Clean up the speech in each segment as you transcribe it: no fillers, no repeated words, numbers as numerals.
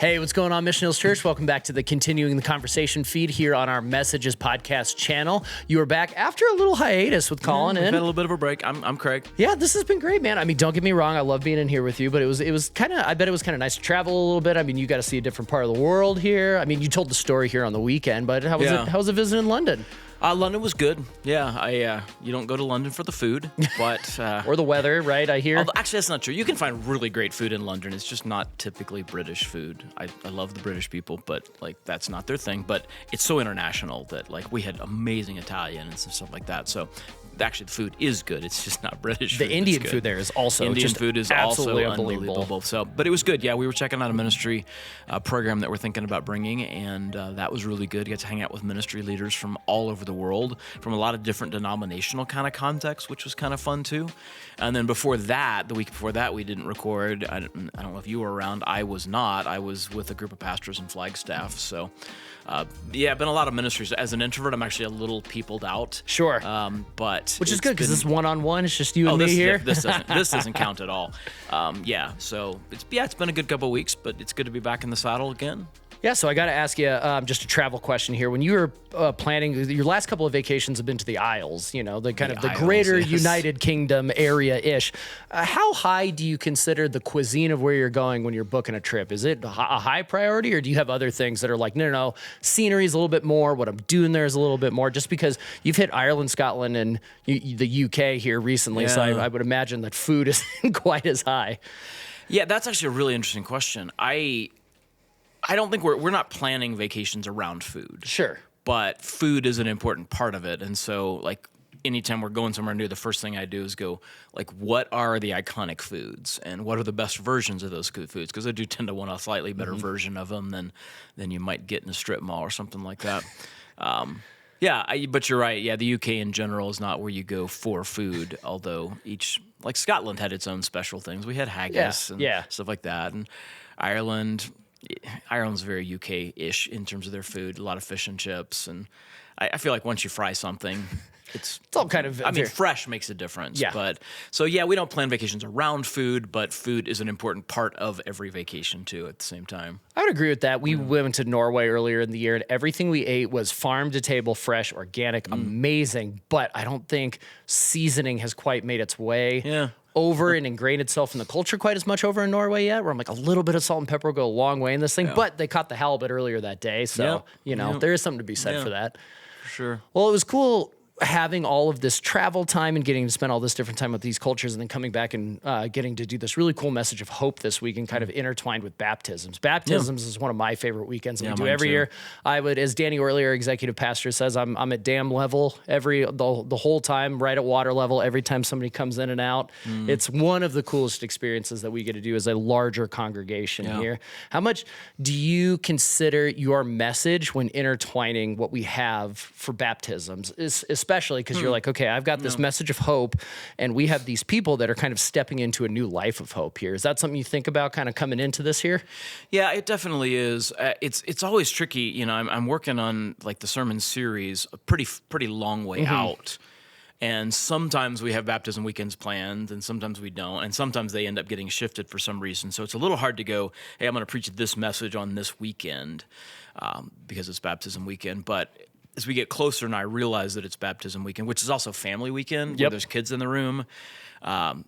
Hey, what's going on, Mission Hills Church? Welcome back to the Continuing the Conversation feed here on our Messages podcast channel. You are back after a little hiatus with Colin. We've had a little bit of a break. I'm Craig. Yeah, this has been great, man. I mean, don't get me wrong. I love being in here with you, but it was kind of, I bet it was kind of nice to travel a little bit. I mean, you got to see a different part of the world here. I mean, you told the story here on the weekend, but how was it visiting London? London was good. Yeah, you don't go to London for the food, but or the weather, right? I hear. Actually, that's not true. You can find really great food in London. It's just not typically British food. I love the British people, but like that's not their thing. But it's so international that like we had amazing Italian and stuff like that. So actually, the food is good. It's just not British food. The Indian food there is also Indian food is absolutely also unbelievable. So, but it was good. Yeah, we were checking out a ministry program that we're thinking about bringing, and that was really good. You got to hang out with ministry leaders from all over the world, from a lot of different denominational kind of contexts, which was kind of fun too. And then before that, the week before that, we didn't record. I don't know if you were around. I was not. I was with a group of pastors and Flagstaff. So, been a lot of ministries. As an introvert, I'm actually a little peopled out. Sure. But which is good because this is one-on-one. It's just you and me here. This doesn't count at all. So it's been a good couple of weeks, but it's good to be back in the saddle again. Yeah, so I got to ask you just a travel question here. When you were planning, your last couple of vacations have been to the Isles, you know, the greater United Kingdom area-ish. How high do you consider the cuisine of where you're going when you're booking a trip? Is it a high priority, or do you have other things that are like, no, scenery is a little bit more, what I'm doing there is a little bit more, just because you've hit Ireland, Scotland, and the UK here recently, so I would imagine that food isn't quite as high. Yeah, that's actually a really interesting question. I don't think we're not planning vacations around food. Sure. But food is an important part of it. And so, like, anytime we're going somewhere new, the first thing I do is go, like, what are the iconic foods? And what are the best versions of those foods? Because I do tend to want a slightly better version of them than you might get in a strip mall or something like that. But you're right. Yeah, the UK in general is not where you go for food, although like Scotland had its own special things. We had haggis and stuff like that. And Ireland's very UK-ish in terms of their food, a lot of fish and chips. And I feel like once you fry something, it's all kind of... fresh makes a difference. Yeah. But so, we don't plan vacations around food, but food is an important part of every vacation, too, at the same time. I would agree with that. We went to Norway earlier in the year, and everything we ate was farm-to-table, fresh, organic, amazing. But I don't think seasoning has quite made its way over and ingrained itself in the culture quite as much over in Norway yet, where I'm like, a little bit of salt and pepper will go a long way in this thing. But they caught the halibut earlier that day, so, there is something to be said for that. For sure. Well, it was cool having all of this travel time and getting to spend all this different time with these cultures, and then coming back and getting to do this really cool message of hope this week, and kind of intertwined with baptisms. Baptisms is one of my favorite weekends that we do every year. I would, as Danny Orley, our executive pastor, says, I'm at dam level the whole time, right at water level, every time somebody comes in and out. It's one of the coolest experiences that we get to do as a larger congregation here. How much do you consider your message when intertwining what we have for baptisms, especially because you're like, okay, I've got this message of hope, and we have these people that are kind of stepping into a new life of hope here. Is that something you think about kind of coming into this here? Yeah, it definitely is. It's always tricky. You know, I'm working on like the sermon series a pretty long way out. And sometimes we have baptism weekends planned, and sometimes we don't. And sometimes they end up getting shifted for some reason. So it's a little hard to go, hey, I'm going to preach this message on this weekend because it's baptism weekend. But as we get closer and I realize that it's baptism weekend, which is also family weekend, where there's kids in the room, 90%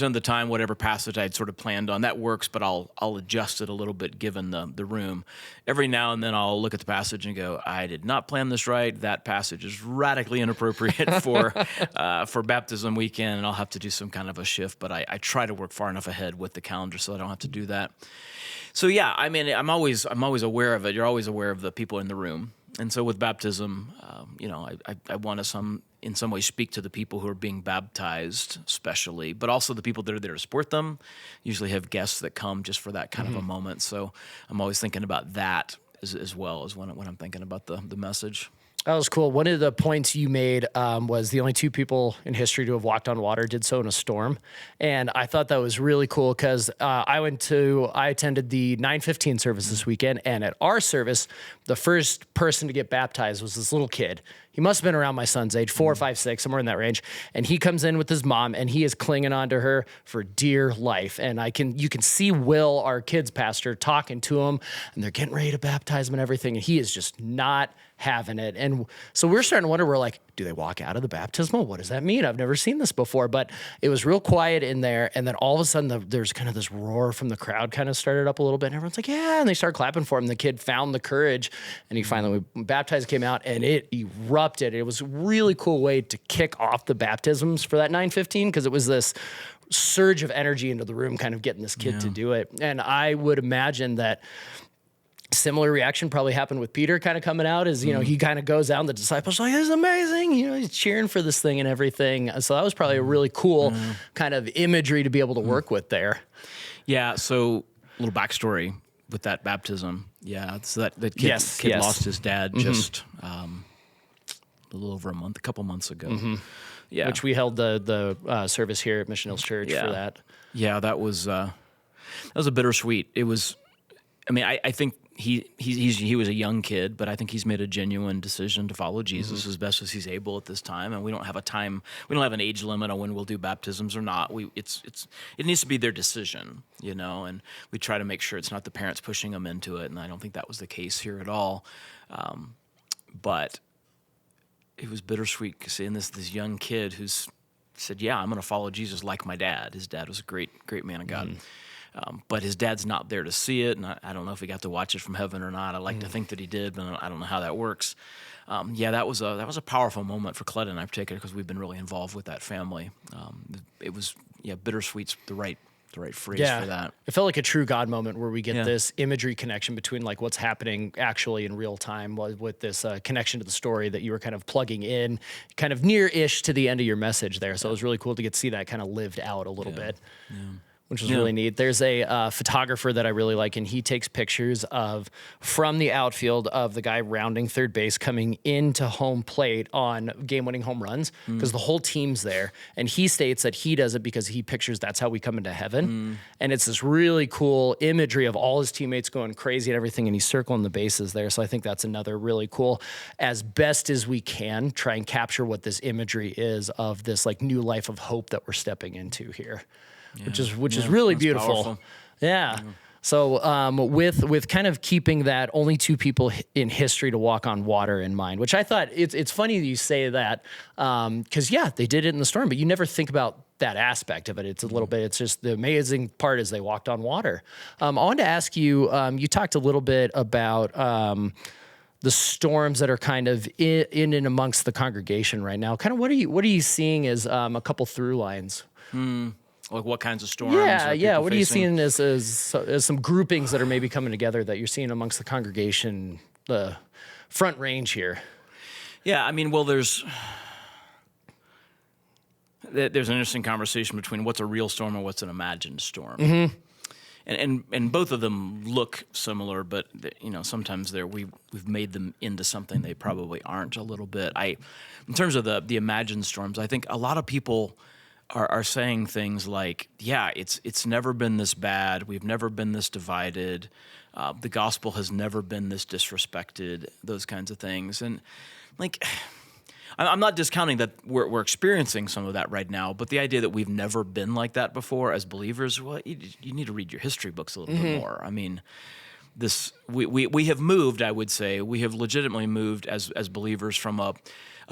of the time, whatever passage I'd sort of planned on, that works, but I'll adjust it a little bit given the room. Every now and then I'll look at the passage and go, I did not plan this right. That passage is radically inappropriate for baptism weekend, and I'll have to do some kind of a shift, but I try to work far enough ahead with the calendar so I don't have to do that. So I'm always aware of it. You're always aware of the people in the room. And so with baptism, I want to in some way speak to the people who are being baptized, especially, but also the people that are there to support them. Usually have guests that come just for that kind of a moment. So I'm always thinking about that as well as when I'm thinking about the message. That was cool. One of the points you made was the only two people in history to have walked on water did so in a storm. And I thought that was really cool because I attended the 9:15 service this weekend, and at our service, the first person to get baptized was this little kid. he must have been around my son's age, 4, 5, 6, somewhere in that range. And he comes in with his mom, and he is clinging on to her for dear life. And you can see Will, our kids pastor, talking to him, and they're getting ready to baptize him and everything. And he is just not having it. And so we're starting to wonder, we're like, do they walk out of the baptismal? What does that mean? I've never seen this before, but it was real quiet in there. And then all of a sudden there's kind of this roar from the crowd kind of started up a little bit. And everyone's like, yeah. And they start clapping for him. The kid found the courage, and he finally baptized, came out, and it erupted. It was a really cool way to kick off the baptisms for that 9:15, because it was this surge of energy into the room, kind of getting this kid to do it. And I would imagine that similar reaction probably happened with Peter kind of coming out, as, he kind of goes out and the disciples are like, this is amazing. He's cheering for this thing and everything. So that was probably a really cool kind of imagery to be able to work with there. Yeah. So a little backstory with that baptism. Yeah. So that kid, lost his dad just a little over a couple months ago. Yeah. Which we held the service here at Mission Hills Church for that. Yeah. That was a bittersweet. It was, I think he was a young kid, but I think he's made a genuine decision to follow Jesus as best as he's able at this time. And we don't have an age limit on when we'll do baptisms or not. It needs to be their decision, and we try to make sure it's not the parents pushing them into it. And I don't think that was the case here at all. But it was bittersweet seeing this young kid who's said, yeah, I'm going to follow Jesus like my dad. His dad was a great man of God. But his dad's not there to see it, and I don't know if he got to watch it from heaven or not. I like to think that he did, but I don't know how that works. That was a powerful moment for Colin and I, particularly because we've been really involved with that family. It was bittersweet's the right phrase for that. It felt like a true God moment where we get this imagery connection between like what's happening actually in real time with this connection to the story that you were kind of plugging in, kind of near-ish to the end of your message there. So it was really cool to get to see that kind of lived out a little bit. Yeah. Which was really neat. There's a photographer that I really like, and he takes pictures from the outfield of the guy rounding third base coming into home plate on game-winning home runs, because the whole team's there. And he states that he does it because he pictures that's how we come into heaven. And it's this really cool imagery of all his teammates going crazy and everything, and he's circling the bases there. So I think that's another really cool, as best as we can, try and capture what this imagery is of this like new life of hope that we're stepping into here. Yeah. Which is really beautiful. Powerful. Yeah. So with kind of keeping that only 2 people in history to walk on water in mind, which I thought it's funny that you say that, because they did it in the storm, but you never think about that aspect of it. It's a little bit. It's just the amazing part is they walked on water. I wanted to ask you. You talked a little bit about the storms that are kind of in and amongst the congregation right now. Kind of what are you seeing as a couple through lines? Like what kinds of storms? Yeah. What are you seeing as some groupings that are maybe coming together that you're seeing amongst the congregation, the front range here? Yeah, well, there's an interesting conversation between what's a real storm and what's an imagined storm. And both of them look similar, but sometimes we've made them into something they probably aren't a little bit. In terms of the imagined storms, I think a lot of people are saying things like, it's never been this bad. We've never been this divided. The gospel has never been this disrespected, those kinds of things. And I'm not discounting that we're experiencing some of that right now, but the idea that we've never been like that before as believers, well, you need to read your history books a little bit more. We have moved, I would say, we have legitimately moved as believers from a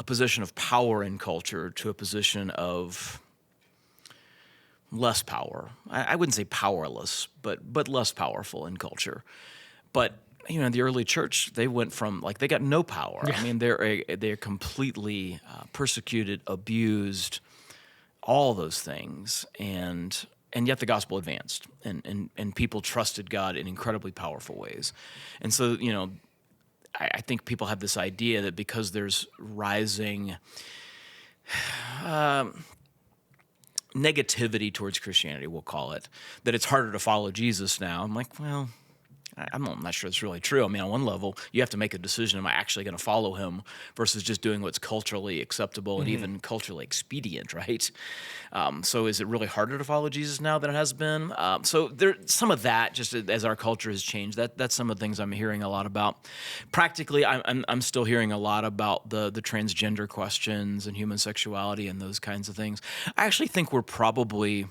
position of power in culture to a position of less power. I wouldn't say powerless, but less powerful in culture. But the early church, they went from they got no power. Yeah. They're completely persecuted, abused, all those things, and yet the gospel advanced, and people trusted God in incredibly powerful ways. And so I think people have this idea that because there's rising negativity towards Christianity, we'll call it, that it's harder to follow Jesus now. I'm like, well, I'm not sure it's really true. I mean, on one level, you have to make a decision: am I actually going to follow him, versus just doing what's culturally acceptable and even culturally expedient, right? So, is it really harder to follow Jesus now than it has been? So, there some of that, just as our culture has changed. That's some of the things I'm hearing a lot about. Practically, I'm still hearing a lot about the transgender questions and human sexuality and those kinds of things. I actually think we're probably.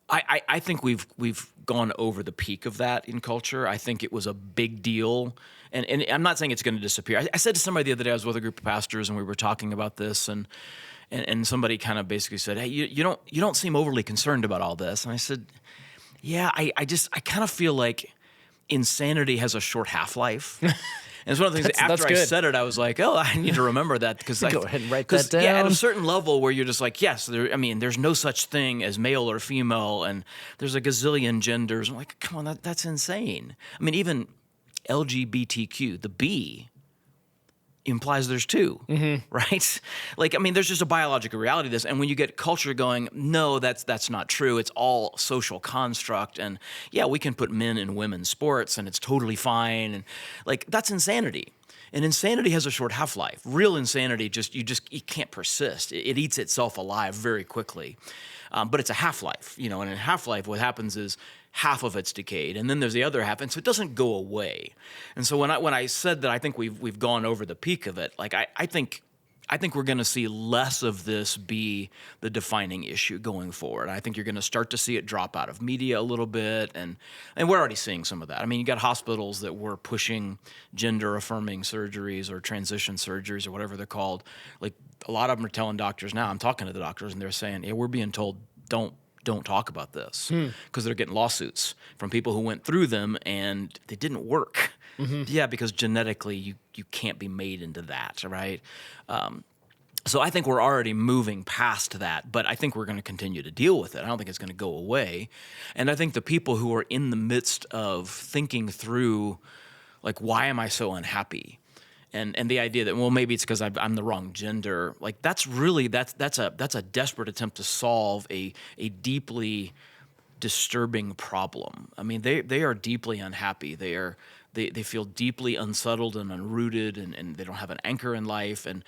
I think we've gone over the peak of that in culture. I think it was a big deal, and I'm not saying it's going to disappear. I said to somebody the other day, I was with a group of pastors, and we were talking about this, and somebody kind of basically said, "Hey, you don't seem overly concerned about all this." And I said, "Yeah, I kind of feel like insanity has a short half-life." And it's one of the things after I said it, I was like, oh, I need to remember that, because go ahead and write that down. Yeah, at a certain level where you're just like, yes, there's no such thing as male or female, and there's a gazillion genders. I'm like, come on, that's insane. I mean, even LGBTQ, the B implies there's two, right? Like, I mean, there's just a biological reality to this. And when you get culture going, no, that's not true. It's all social construct. And yeah, we can put men in women's sports and it's totally fine. And like, that's insanity. And insanity has a short half-life. Real insanity, you can't persist. It eats itself alive very quickly. But it's a half-life, and in half-life, what happens is half of it's decayed, and then there's the other half, and so it doesn't go away. And so when I said that I think we've gone over the peak of it, like I think we're going to see less of this be the defining issue going forward. I think you're going to start to see it drop out of media a little bit, and we're already seeing some of that. I mean, you got hospitals that were pushing gender-affirming surgeries or transition surgeries or whatever they're called. Like, a lot of them are telling doctors now, I'm talking to the doctors, and they're saying, yeah, we're being told, don't talk about this, because they're getting lawsuits from people who went through them and they didn't work. Yeah, because genetically you can't be made into that, right? So I think we're already moving past that, but I think we're going to continue to deal with it. I don't think it's going to go away. And I think the people who are in the midst of thinking through, like, why am I so unhappy? And the idea that, well, maybe it's because I'm the wrong gender, like, that's a desperate attempt to solve a deeply disturbing problem. I mean, they are deeply unhappy. They feel deeply unsettled and unrooted, and they don't have an anchor in life. And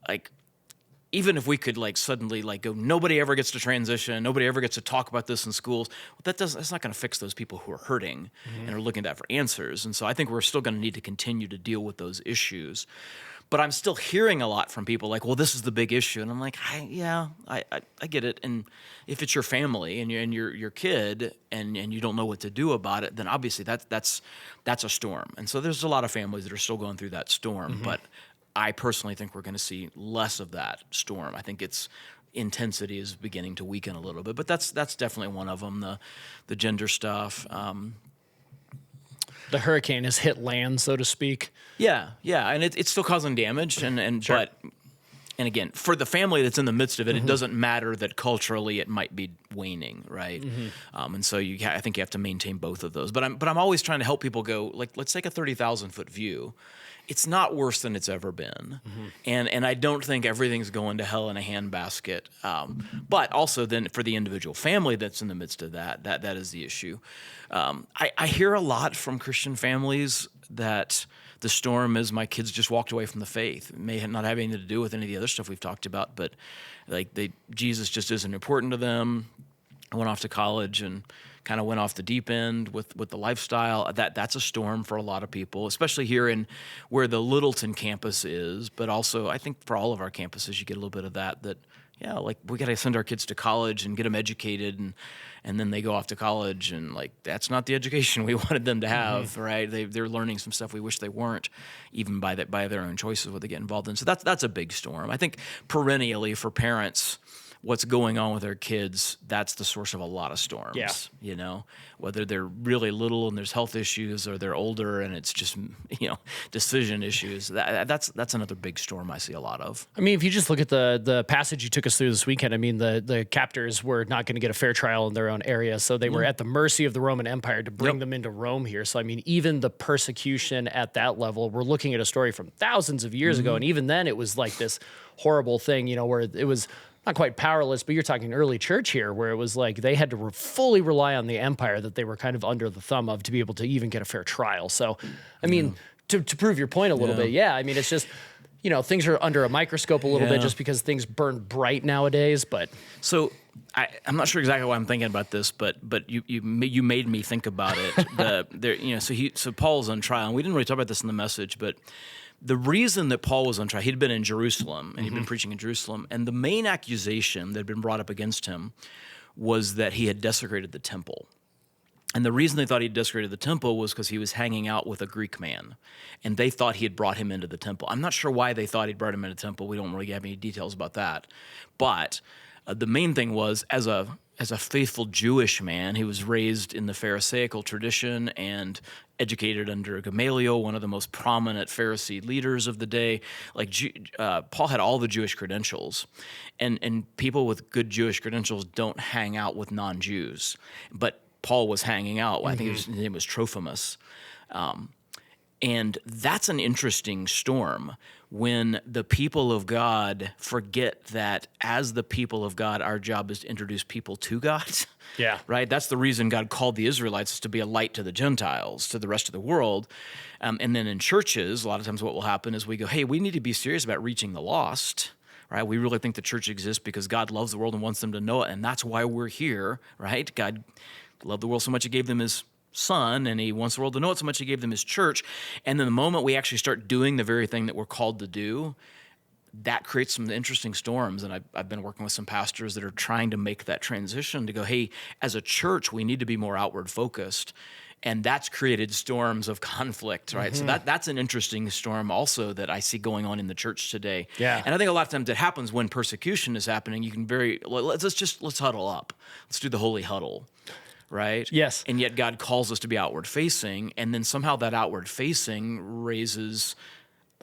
like, even if we could like suddenly like go, nobody ever gets to transition, nobody ever gets to talk about this in schools, that's not going to fix those people who are hurting and are looking at that for answers. And so I think we're still going to need to continue to deal with those issues. But I'm still hearing a lot from people like, well, this is the big issue. And I'm like, I get it. And if it's your family and your kid and you don't know what to do about it, then obviously that's a storm. And so there's a lot of families that are still going through that storm. But I personally think we're going to see less of that storm. I think its intensity is beginning to weaken a little bit, but that's definitely one of them. The gender stuff. The hurricane has hit land, so to speak. Yeah, and it's still causing damage, and Sure. but and again, for the family that's in the midst of it, it doesn't matter that culturally it might be waning, right? And so I think you have to maintain both of those. But I'm always trying to help people go, like, let's take a 30,000-foot view. It's not worse than it's ever been. And I don't think everything's going to hell in a handbasket. But also then for the individual family that's in the midst of that is the issue. I hear a lot from Christian families that the storm is my kids just walked away from the faith. It may not have anything to do with any of the other stuff we've talked about, but like Jesus just isn't important to them. I went off to college and kind of went off the deep end with the lifestyle. That's a storm for a lot of people, especially here in where the Littleton campus is, but also I think for all of our campuses, you get a little bit of that, yeah, like we got to send our kids to college and get them educated, and then they go off to college, and like that's not the education we wanted them to have, right? They're learning some stuff we wish they weren't, even by their own choices what they get involved in. So that's a big storm. I think perennially for parents, what's going on with their kids, that's the source of a lot of storms. Yeah. Whether they're really little and there's health issues, or they're older and it's just, decision issues. That's another big storm I see a lot of. I mean, if you just look at the passage you took us through this weekend, I mean, the captors were not going to get a fair trial in their own area, so they were at the mercy of the Roman Empire to bring them into Rome here. So, I mean, even the persecution at that level, we're looking at a story from thousands of years ago, and even then it was like this horrible thing, where it was not quite powerless, but you're talking early church here, where it was like they had to fully rely on the empire that they were kind of under the thumb of to be able to even get a fair trial. So, I mean, to prove your point a little bit, I mean, it's just, things are under a microscope a little bit just because things burn bright nowadays. But so I'm not sure exactly why I'm thinking about this, but you made me think about it. So Paul's on trial, and we didn't really talk about this in the message, but the reason that Paul was on trial, he'd been in Jerusalem, and he'd been preaching in Jerusalem, and the main accusation that had been brought up against him was that he had desecrated the temple. And the reason they thought he'd desecrated the temple was because he was hanging out with a Greek man, and they thought he had brought him into the temple. I'm not sure why they thought he'd brought him into the temple. We don't really have any details about that. But the main thing was, as a faithful Jewish man, he was raised in the Pharisaical tradition and educated under Gamaliel, one of the most prominent Pharisee leaders of the day. Paul had all the Jewish credentials, and people with good Jewish credentials don't hang out with non-Jews. But Paul was hanging out. I think his name was Trophimus. And that's an interesting storm when the people of God forget that as the people of God, our job is to introduce people to God. Yeah. Right? That's the reason God called the Israelites to be a light to the Gentiles, to the rest of the world. And then in churches, a lot of times what will happen is we go, hey, we need to be serious about reaching the lost. Right? We really think the church exists because God loves the world and wants them to know it. And that's why we're here, right? God loved the world so much he gave them his son, and he wants the world to know it so much he gave them his church. And then the moment we actually start doing the very thing that we're called to do, that creates some interesting storms. And I've been working with some pastors that are trying to make that transition to go, hey, as a church, we need to be more outward focused. And that's created storms of conflict, right? So that's an interesting storm also that I see going on in the church today. Yeah. And I think a lot of times it happens when persecution is happening. You can let's huddle up. Let's do the holy huddle. Right? Yes. And yet God calls us to be outward facing, and then somehow that outward facing raises,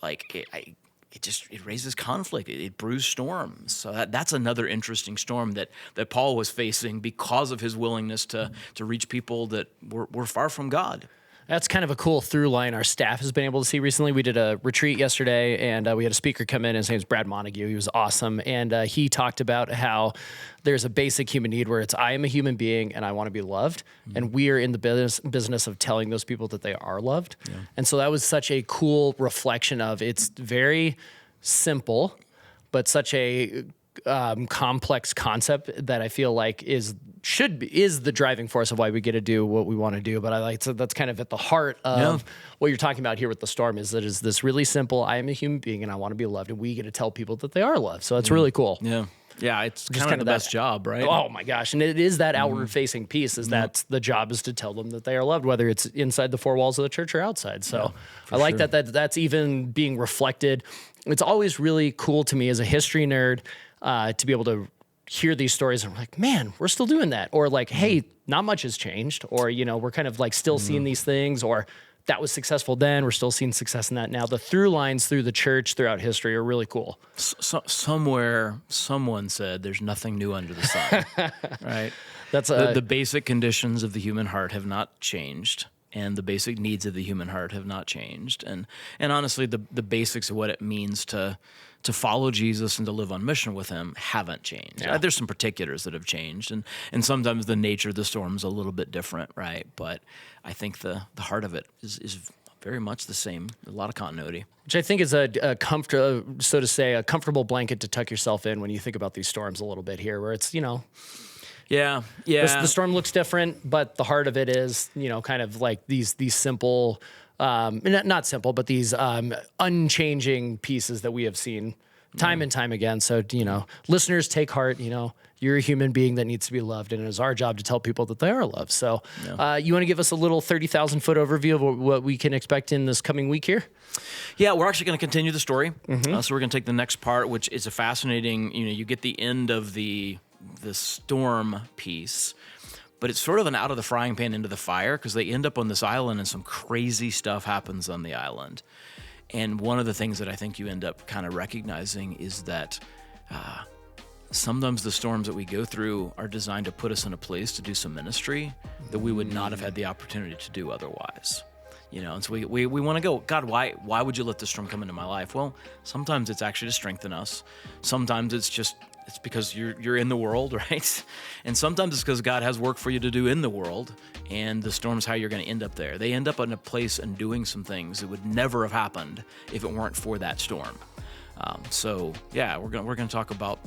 it raises conflict. It brews storms. So that's another interesting storm that Paul was facing because of his willingness to reach people that were far from God. That's kind of a cool through line our staff has been able to see recently. We did a retreat yesterday, and we had a speaker come in. His name's Brad Montague. He was awesome. And he talked about how there's a basic human need where it's, I am a human being and I want to be loved. Mm-hmm. And we are in the business of telling those people that they are loved. Yeah. And so that was such a cool reflection of, it's very simple, but such a complex concept that I feel like is the driving force of why we get to do what we want to do. But so that's kind of at the heart of what you're talking about here with the storm, is that is this really simple, I am a human being and I want to be loved, and we get to tell people that they are loved. So it's really cool. Yeah. Yeah, it's kind of the best job, right? Oh my gosh. And it is that outward facing piece, is that the job is to tell them that they are loved, whether it's inside the four walls of the church or outside. So I like that's even being reflected. It's always really cool to me as a history nerd to be able to hear these stories and we're like, man, we're still doing that. Or like, hey, not much has changed. Or, we're kind of like still seeing these things, or that was successful then, we're still seeing success in that now. The through lines through the church throughout history are really cool. Somewhere, someone said there's nothing new under the sun, right? That's the basic conditions of the human heart have not changed, and the basic needs of the human heart have not changed. And honestly, the basics of what it means to follow Jesus and to live on mission with him haven't changed. Yeah. There's some particulars that have changed, and sometimes the nature of the storm is a little bit different, right? But I think the heart of it is very much the same. A lot of continuity, which I think is a comfortable blanket to tuck yourself in when you think about these storms a little bit here, where it's Yeah. The storm looks different, but the heart of it is, kind of like these simple, not simple, but these unchanging pieces that we have seen time and time again. So, listeners, take heart. You're a human being that needs to be loved, and it is our job to tell people that they are loved. So, you want to give us a little 30,000-foot overview of what we can expect in this coming week here? Yeah, we're actually going to continue the story. So we're going to take the next part, which is a fascinating. You get the end of the storm piece, but it's sort of an out of the frying pan into the fire, because they end up on this island and some crazy stuff happens on the island. And one of the things that I think you end up kind of recognizing is that sometimes the storms that we go through are designed to put us in a place to do some ministry that we would not have had the opportunity to do otherwise. And so we want to go, God, why would you let this storm come into my life? Well, sometimes it's actually to strengthen us. Sometimes it's just it's because you're in the world, right? And sometimes it's because God has work for you to do in the world, and the storm's how you're going to end up there. They end up in a place and doing some things that would never have happened if it weren't for that storm. So yeah, we're gonna talk about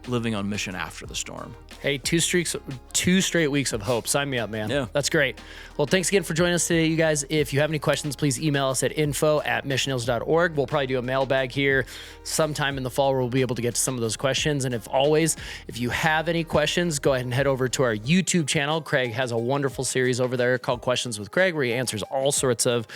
living on mission after the storm. Hey, 2 straight weeks of hope. Sign me up, man. Yeah. That's great. Well, thanks again for joining us today, you guys. If you have any questions, please email us at info@missionhills.org. We'll probably do a mailbag here sometime in the fall where we'll be able to get to some of those questions. And if you have any questions, go ahead and head over to our YouTube channel. Craig has a wonderful series over there called Questions with Craig, where he answers all sorts of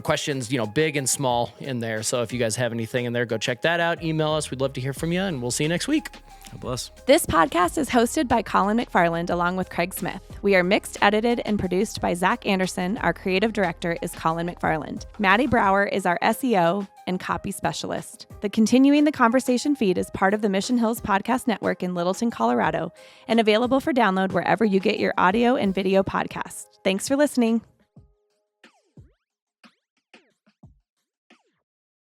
questions, big and small in there. So if you guys have anything in there, go check that out. Email us. We'd love to hear from you, and we'll see you next week. God bless. This podcast is hosted by Colin McFarland along with Craig Smith. We are mixed, edited, and produced by Zach Anderson. Our creative director is Colin McFarland. Maddie Brouwer is our SEO and copy specialist. The Continuing the Conversation feed is part of the Mission Hills Podcast Network in Littleton, Colorado, and available for download wherever you get your audio and video podcasts. Thanks for listening.